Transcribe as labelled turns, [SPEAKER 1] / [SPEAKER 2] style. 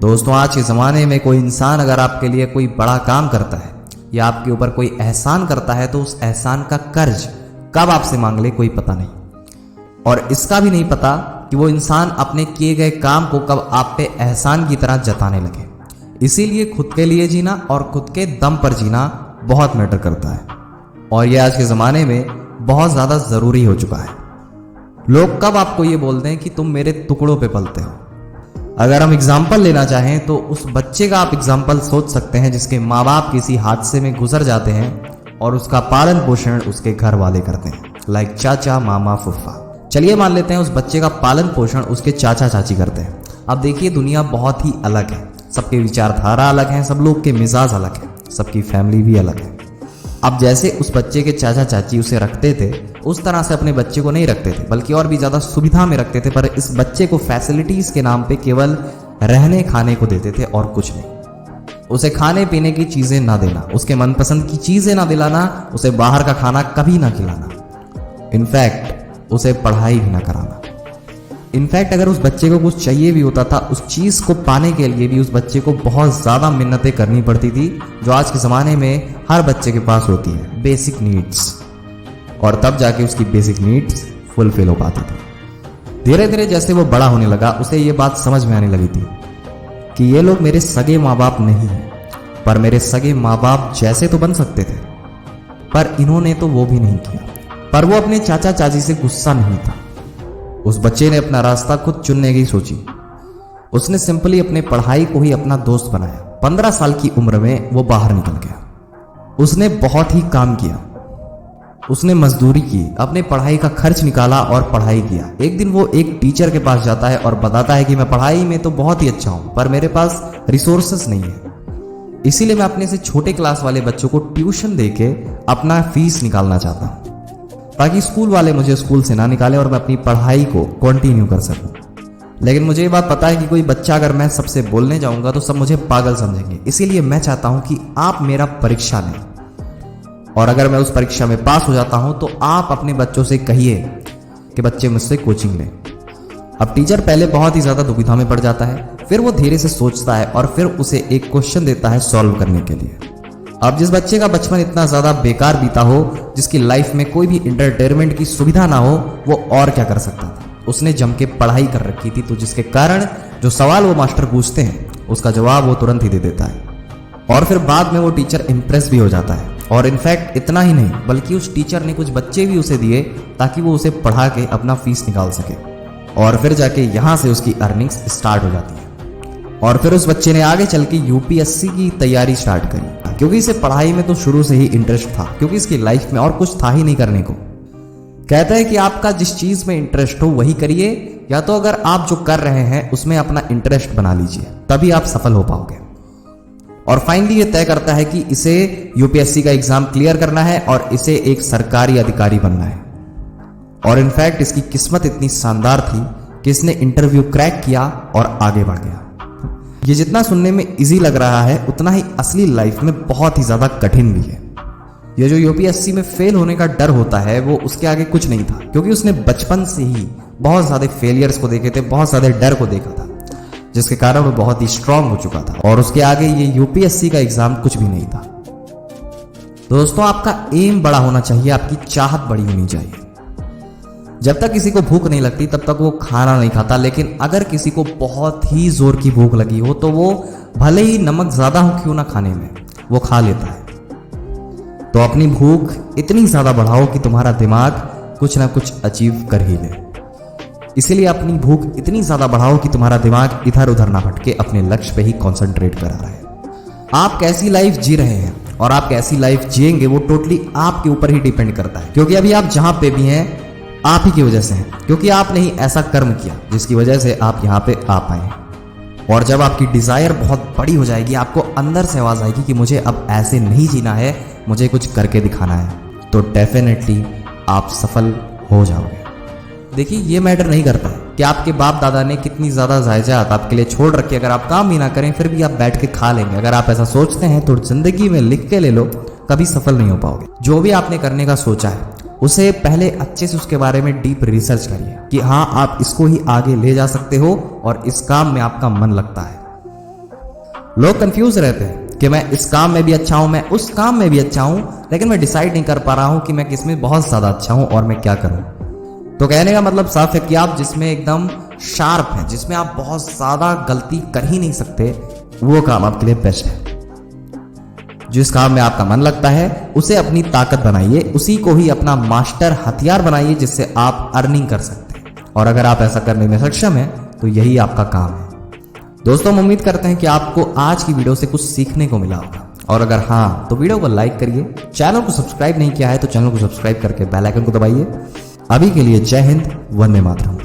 [SPEAKER 1] दोस्तों आज के ज़माने में कोई इंसान अगर आपके लिए कोई बड़ा काम करता है या आपके ऊपर कोई एहसान करता है तो उस एहसान का कर्ज कब आपसे मांग ले कोई पता नहीं। और इसका भी नहीं पता कि वो इंसान अपने किए गए काम को कब आप पे एहसान की तरह जताने लगे। इसीलिए खुद के लिए जीना और खुद के दम पर जीना बहुत मैटर करता है और ये आज के ज़माने में बहुत ज़्यादा ज़रूरी हो चुका है। लोग कब आपको ये बोलते हैं कि तुम मेरे टुकड़ों पे पलते हो। अगर हम एग्जाम्पल लेना चाहें तो उस बच्चे का आप एग्जाम्पल सोच सकते हैं जिसके माँ बाप किसी हादसे में गुजर जाते हैं और उसका पालन पोषण उसके घर वाले करते हैं, लाइक चाचा मामा फुफ्फा। चलिए मान लेते हैं उस बच्चे का पालन पोषण उसके चाचा चाची करते हैं। अब देखिए दुनिया बहुत ही अलग है, सबके विचारधारा अलग हैं, सब लोग के मिजाज अलग है, सबकी फैमिली भी अलग है। अब जैसे उस बच्चे के चाचा चाची उसे रखते थे उस तरह से अपने बच्चे को नहीं रखते थे, बल्कि और भी ज़्यादा सुविधा में रखते थे। पर इस बच्चे को फैसिलिटीज़ के नाम पे केवल रहने खाने को देते थे और कुछ नहीं। उसे खाने पीने की चीज़ें ना देना, उसके मनपसंद की चीज़ें ना दिलाना, उसे बाहर का खाना कभी ना खिलाना, इनफैक्ट उसे पढ़ाई भी ना कराना। इनफैक्ट अगर उस बच्चे को कुछ चाहिए भी होता था उस चीज़ को पाने के लिए भी उस बच्चे को बहुत ज़्यादा मिन्नतें करनी पड़ती थी, जो आज के ज़माने में हर बच्चे के पास होती है, बेसिक नीड्स। और तब जाके उसकी बेसिक नीड्स फुलफिल हो पाती थी। धीरे धीरे जैसे वो बड़ा होने लगा उसे ये बात समझ में आने लगी थी कि ये लोग मेरे सगे माँ बाप नहीं हैं, पर मेरे सगे माँ बाप जैसे तो बन सकते थे, पर इन्होंने तो वो भी नहीं किया। पर वो अपने चाचा चाची से गुस्सा नहीं था। उस बच्चे ने अपना रास्ता खुद चुनने की सोची। उसने सिंपली अपने पढ़ाई को ही अपना दोस्त बनाया। 15 साल की उम्र में वो बाहर निकल गया। उसने बहुत ही काम किया, उसने मजदूरी की, अपने पढ़ाई का खर्च निकाला और पढ़ाई किया। एक दिन वो एक टीचर के पास जाता है और बताता है कि मैं पढ़ाई में तो बहुत ही अच्छा हूं, पर मेरे पास रिसोर्सेस नहीं है, इसीलिए मैं अपने से छोटे क्लास वाले बच्चों को ट्यूशन देके अपना फीस निकालना चाहता हूं, ताकि स्कूल वाले मुझे स्कूल से ना निकालें और मैं अपनी पढ़ाई को कंटिन्यू कर सकूं। लेकिन मुझे ये बात पता है कि कोई बच्चा अगर मैं सबसे बोलने जाऊंगा तो सब मुझे पागल समझेंगे, इसीलिए मैं चाहता हूं कि आप मेरा परीक्षा लें और अगर मैं उस परीक्षा में पास हो जाता हूं तो आप अपने बच्चों से कहिए कि बच्चे मुझसे कोचिंग लें। अब टीचर पहले बहुत ही ज़्यादा दुविधा में पड़ जाता है, फिर वो धीरे से सोचता है और फिर उसे एक क्वेश्चन देता है सॉल्व करने के लिए। अब जिस बच्चे का बचपन इतना ज़्यादा बेकार बीता हो, जिसकी लाइफ में कोई भी इंटरटेनमेंट की सुविधा ना हो, वो और क्या कर सकता था। उसने जम के पढ़ाई कर रखी थी, तो जिसके कारण जो सवाल वो मास्टर पूछते हैं उसका जवाब वो तुरंत ही दे देता है और फिर बाद में वो टीचर इम्प्रेस भी हो जाता है। और इनफैक्ट इतना ही नहीं बल्कि उस टीचर ने कुछ बच्चे भी उसे दिए ताकि वो उसे पढ़ा के अपना फीस निकाल सके और फिर जाके यहाँ से उसकी अर्निंग्स स्टार्ट हो जाती है। और फिर उस बच्चे ने आगे चल के यूपीएससी की तैयारी स्टार्ट करी, क्योंकि इसे पढ़ाई में तो शुरू से ही इंटरेस्ट था, क्योंकि इसकी लाइफ में और कुछ था ही नहीं करने को। कहता है कि आपका जिस चीज में इंटरेस्ट हो वही करिए, या तो अगर आप जो कर रहे हैं उसमें अपना इंटरेस्ट बना लीजिए, तभी आप सफल हो पाओगे। और फाइनली ये तय करता है कि इसे यूपीएससी का एग्जाम क्लियर करना है और इसे एक सरकारी अधिकारी बनना है। और इनफैक्ट इसकी किस्मत इतनी शानदार थी कि इसने इंटरव्यू क्रैक किया और आगे बढ़ गया। ये जितना सुनने में इजी लग रहा है उतना ही असली लाइफ में बहुत ही ज्यादा कठिन भी है। ये जो यूपीएससी में फेल होने का डर होता है वो उसके आगे कुछ नहीं था, क्योंकि उसने बचपन से ही बहुत ज्यादा फेलियर्स को देखे थे, बहुत ज्यादा डर को देखा था, जिसके कारण वो बहुत ही स्ट्रांग हो चुका था और उसके आगे ये यूपीएससी का एग्जाम कुछ भी नहीं था। दोस्तों आपका एम बड़ा होना चाहिए, आपकी चाहत बड़ी होनी चाहिए। जब तक किसी को भूख नहीं लगती तब तक वो खाना नहीं खाता, लेकिन अगर किसी को बहुत ही जोर की भूख लगी हो तो वो भले ही नमक ज्यादा हो क्यों ना खाने में, वो खा लेता है। तो अपनी भूख इतनी ज्यादा बढ़ाओ कि तुम्हारा दिमाग कुछ ना कुछ अचीव कर ही ले। इसीलिए अपनी भूख इतनी ज्यादा बढ़ाओ कि तुम्हारा दिमाग इधर उधर ना भटके, अपने लक्ष्य पे ही कॉन्सेंट्रेट करा रहे। आप कैसी लाइफ जी रहे हैं और आप कैसी लाइफ जिएंगे वो टोटली आपके ऊपर ही डिपेंड करता है, क्योंकि अभी आप जहां पे भी हैं आप ही की वजह से हैं, क्योंकि आपने ही ऐसा कर्म किया जिसकी वजह से आप यहाँ पे आ पाए। और जब आपकी डिजायर बहुत बड़ी हो जाएगी, आपको अंदर से आवाज आएगी कि मुझे अब ऐसे नहीं जीना है, मुझे कुछ करके दिखाना है, तो डेफिनेटली आप सफल हो जाओगे। देखिए ये मैटर नहीं करता है कि आपके बाप दादा ने कितनी ज्यादा जायदाद आपके लिए छोड़ रखी, अगर आप काम भी ना करें फिर भी आप बैठ के खा लेंगे। अगर आप ऐसा सोचते हैं तो जिंदगी में लिख के ले लो, कभी सफल नहीं हो पाओगे। जो भी आपने करने का सोचा है उसे पहले अच्छे से उसके बारे में डीप रिसर्च करिए कि हाँ आप इसको ही आगे ले जा सकते हो और इस काम में आपका मन लगता है। लोग कंफ्यूज रहते हैं कि मैं इस काम में भी अच्छा हूं, मैं उस काम में भी अच्छा हूं, लेकिन मैं डिसाइड नहीं कर पा रहा हूं कि मैं किसमें बहुत ज्यादा अच्छा हूं और मैं क्या करूं। तो कहने का मतलब साफ है कि आप जिसमें एकदम शार्प हैं, जिसमें आप बहुत ज्यादा गलती कर ही नहीं सकते, वो काम आपके लिए बेस्ट है। जिस काम में आपका मन लगता है उसे अपनी ताकत बनाइए, उसी को ही अपना मास्टर हथियार बनाइए जिससे आप अर्निंग कर सकते हैं। और अगर आप ऐसा करने में सक्षम हैं तो यही आपका काम है। दोस्तों, हम उम्मीद करते हैं कि आपको आज की वीडियो से कुछ सीखने को मिला होगा, और अगर हाँ तो वीडियो को लाइक करिए, चैनल को सब्सक्राइब नहीं किया है तो चैनल को सब्सक्राइब करके बेल आइकन को दबाइए। अभी के लिए जय हिंद, वंदे मातरम।